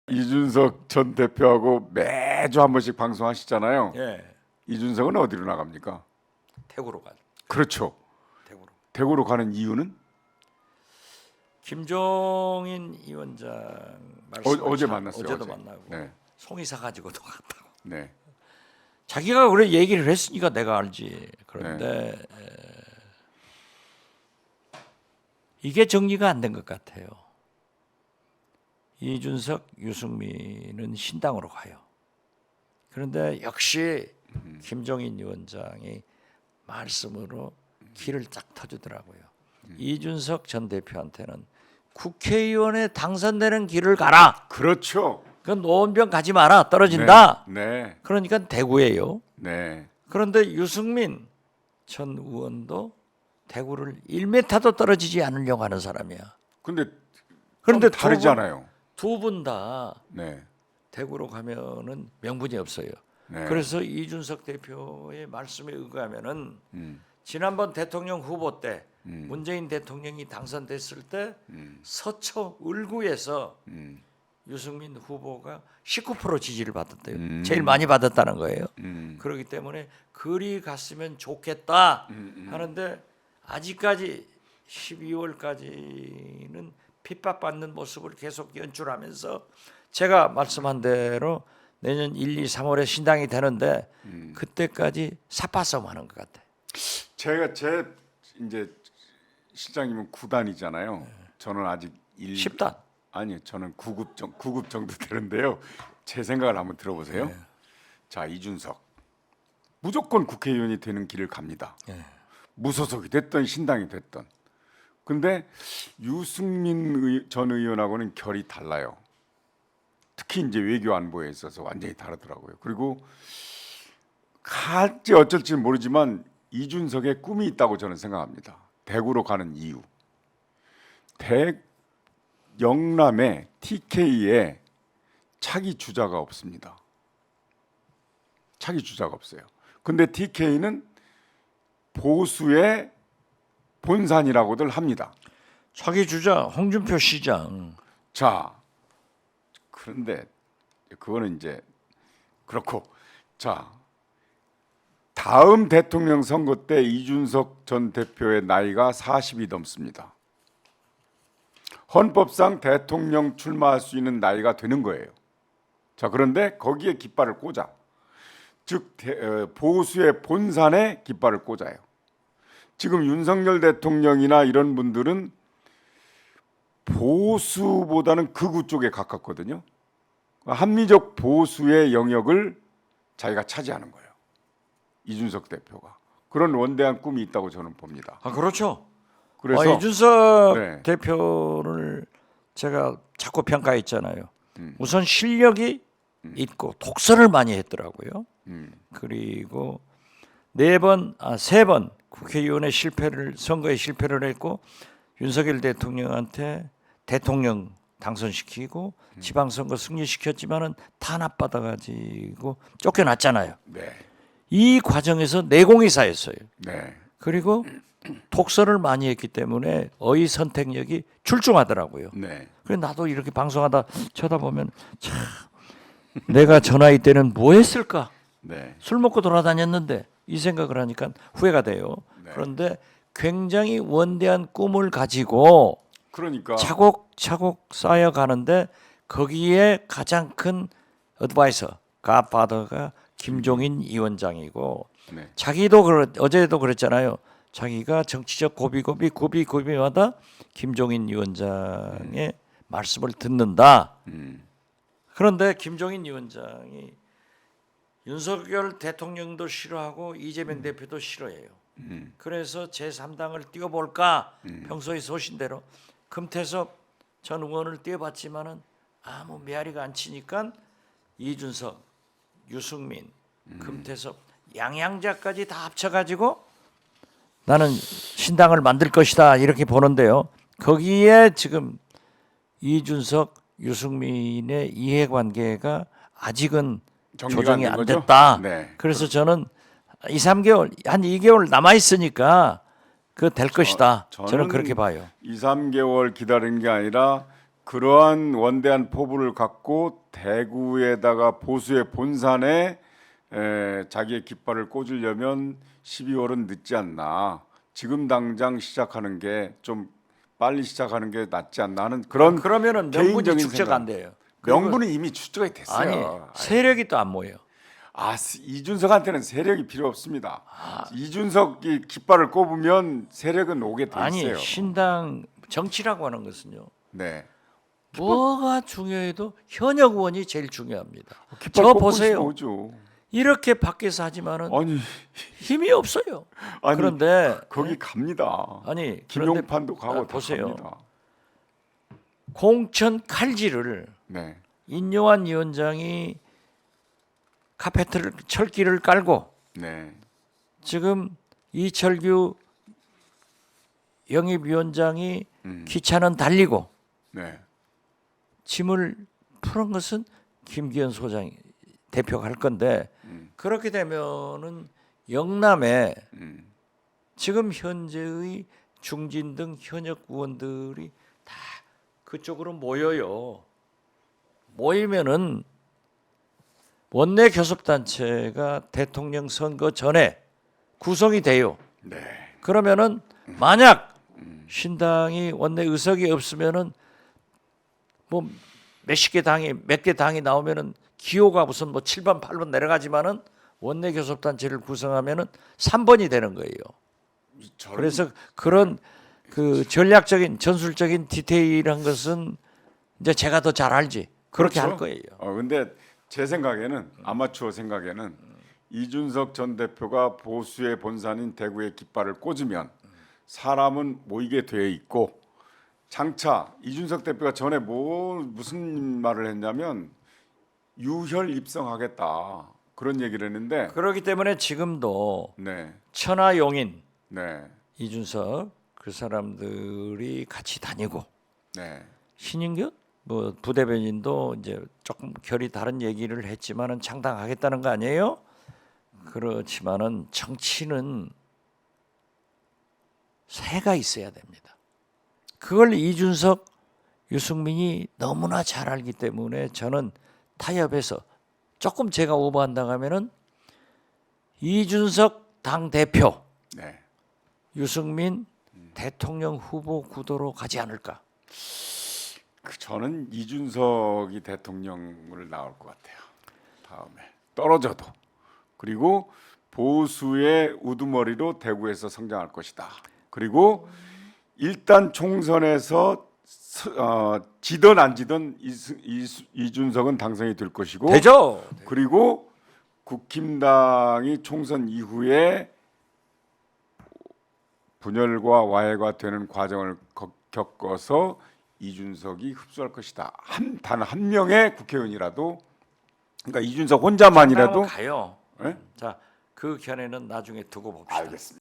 이준석 전 대표하고 매주 한 번씩 방송하시잖아요. 예, 이준석은 어디로 나갑니까? 대구로 가. 그렇죠. 대구로. 대구로 가는 이유는 김종인 위원장 말씀 어제 만났어요. 어제도 어제. 만나고 네. 송이사 가지고도 갔다고. 네. 자기가 그래 얘기를 했으니까 내가 알지. 그런데 이게 정리가 안 된 것 같아요. 이준석, 유승민은 신당으로 가요. 그런데 역시 김종인 위원장이 말씀으로 길을 쫙 터주더라고요. 이준석 전 대표한테는 국회의원에 당선되는 길을 가라. 그렇죠. 그건 노원병 가지 마라. 떨어진다. 네. 그러니까 대구예요. 네. 그런데 유승민 전 의원도 대구를 1m도 떨어지지 않으려고 하는 사람이야. 근데 그런데 다르잖아요. 두 분 다 네. 대구로 가면은 명분이 없어요. 네. 그래서 이준석 대표의 말씀에 의하면은 음. 지난번 대통령 후보 때 문재인 대통령이 당선됐을 때 서초 을구에서 유승민 후보가 19% 지지를 받았대요. 제일 많이 받았다는 거예요. 그렇기 때문에 그리 갔으면 좋겠다 하는데 아직까지 12월까지는 핍박받는 모습을 계속 연출하면서 제가 말씀한 대로 내년 1, 2, 3월에 신당이 되는데 그때까지 삿바싸움하는 것 같아요. 제가 이제 실장님은 9단이잖아요. 저는 아직 10단. 아니요. 저는 9급 정도 되는데요. 제 생각을 한번 들어보세요. 네. 자, 이준석 무조건 국회의원이 되는 길을 갑니다. 네. 무소속이 됐던 신당이 됐던. 근데 유승민 전 의원하고는 결이 달라요. 특히 이제 외교 안보에 있어서 완전히 다르더라고요. 그리고 갈지 어쩔지는 모르지만 이준석의 꿈이 있다고 저는 생각합니다. 대구로 가는 이유. 영남에 TK에 차기 주자가 없습니다. 차기 주자가 없어요. 근데 TK는 보수의 본산이라고들 합니다. 차기 주자 홍준표 시장. 자, 그런데 그거는 이제 그렇고, 자, 다음 대통령 선거 때 이준석 전 대표의 나이가 40이 넘습니다. 헌법상 대통령 출마할 수 있는 나이가 되는 거예요. 자, 그런데 거기에 깃발을 꽂아. 즉 보수의 본산에 깃발을 꽂아요. 지금 윤석열 대통령이나 이런 분들은 보수보다는 극우 쪽에 가깝거든요. 합리적 보수의 영역을 자기가 차지하는 거예요. 이준석 대표가. 그런 원대한 꿈이 있다고 저는 봅니다. 아 그렇죠. 그래서 이준석 네. 대표를 제가 자꾸 평가했잖아요. 우선 실력이 있고 독서를 많이 했더라고요. 그리고 세 번 국회의원의 선거에 실패를 했고 윤석열 대통령한테 대통령 당선시키고 지방선거 승리시켰지만은 탄압받아가지고 쫓겨났잖아요. 네. 이 과정에서 내공이 쌓였어요. 네. 그리고 독서를 많이 했기 때문에 어휘 선택력이 출중하더라고요. 네. 그래서 나도 이렇게 방송하다 쳐다보면 참 내가 저 나이 때는 뭐 했을까? 네. 술 먹고 돌아다녔는데 이 생각을 하니까 후회가 돼요. 네. 그런데 굉장히 원대한 꿈을 가지고 그러니까 차곡차곡 쌓여가는데 거기에 가장 큰 어드바이서, 갓파더가 김종인 위원장이고 네. 자기도 어제도 그랬잖아요. 자기가 정치적 고비마다 김종인 위원장의 말씀을 듣는다. 그런데 김종인 위원장이 윤석열 대통령도 싫어하고 이재명 대표도 싫어해요. 그래서 제3당을 띄워볼까 평소에 소신대로 금태섭 전 의원을 띄워봤지만은 아무 메아리가 안 치니까 이준석, 유승민, 금태섭, 양양자까지 다 합쳐가지고 나는 신당을 만들 것이다 이렇게 보는데요. 거기에 지금 이준석, 유승민의 이해관계가 아직은 조정이 안 거죠? 됐다. 네. 그래서 저는 2, 3개월, 한 2개월 남아 있으니까 그 될 것이다. 저는 그렇게 봐요. 2, 3개월 기다리는 게 아니라 그러한 원대한 포부를 갖고 대구에다가 보수의 본산에 자기의 깃발을 꽂으려면 12월은 늦지 않나. 지금 당장 시작하는 게 좀 빨리 시작하는 게 낫지 않나 하는 그런 그러면은 명분이 개인적인 축적 생각. 안 돼요. 그리고 명분은 이미 축적이 됐어요. 아니 세력이 또 안 모여. 이준석한테는 세력이 필요 없습니다. 이준석이 깃발을 꼽으면 세력은 오게 돼 아니 있어요. 신당 정치라고 하는 것은요. 네. 뭐가 중요해도 현역 의원이 제일 중요합니다. 깃발 저 꼽고 보세요. 있으면 오죠. 이렇게 밖에서 하지만은 아니 힘이 없어요. 아니, 그런데 거기 갑니다. 아니 김용판도 가고 다 보세요. 갑니다. 공천 칼질을 네. 인요한 위원장이 카페트를 철기를 깔고 네. 지금 이철규 영입위원장이 기차는 달리고 네. 짐을 푸는 것은 김기현 소장 대표가 할 건데 그렇게 되면은 영남에 지금 현재의 중진 등 현역 의원들이 다 그쪽으로 모여요. 모이면은 원내 교섭단체가 대통령 선거 전에 구성이 돼요. 네. 그러면은 만약 신당이 원내 의석이 없으면은 뭐 몇십 개 당이 몇 개 당이 나오면은 기호가 무슨 뭐 7번 8번 내려가지만은 원내 교섭단체를 구성하면은 3번이 되는 거예요. 그래서 그런 그 전략적인 전술적인 디테일한 것은 이제 제가 더 잘 알지. 그렇게 그렇죠. 할 거예요. 근데 제 생각에는 아마추어 생각에는 이준석 전 대표가 보수의 본산인 대구의 깃발을 꽂으면 사람은 모이게 돼 있고 장차 이준석 대표가 전에 무슨 말을 했냐면 유혈 입성하겠다 그런 얘기를 했는데 그렇기 때문에 지금도 네, 천하용인 네, 이준석 그 사람들이 같이 다니고 네, 신인규 뭐 부대변인도 이제 조금 결이 다른 얘기를 했지만은 창당하겠다는 거 아니에요? 그렇지만은 정치는 새가 있어야 됩니다. 그걸 이준석, 유승민이 너무나 잘 알기 때문에 저는 타협해서 조금 제가 오버한다고 하면은 이준석 당 대표, 네. 유승민 대통령 후보 구도로 가지 않을까? 저는 이준석이 대통령을 나올 것 같아요. 다음에 떨어져도 그리고 보수의 우두머리로 대구에서 성장할 것이다. 그리고 일단 총선에서 지든 안 지든 이준석은 당선이 될 것이고 되죠. 그리고 국힘당이 총선 이후에 분열과 와해가 되는 과정을 겪어서 이준석이 흡수할 것이다. 단 한 명의 국회의원이라도 그러니까 이준석 혼자만이라도 가요. 네? 자, 그 견해는 나중에 두고 봅시다. 알겠습니다.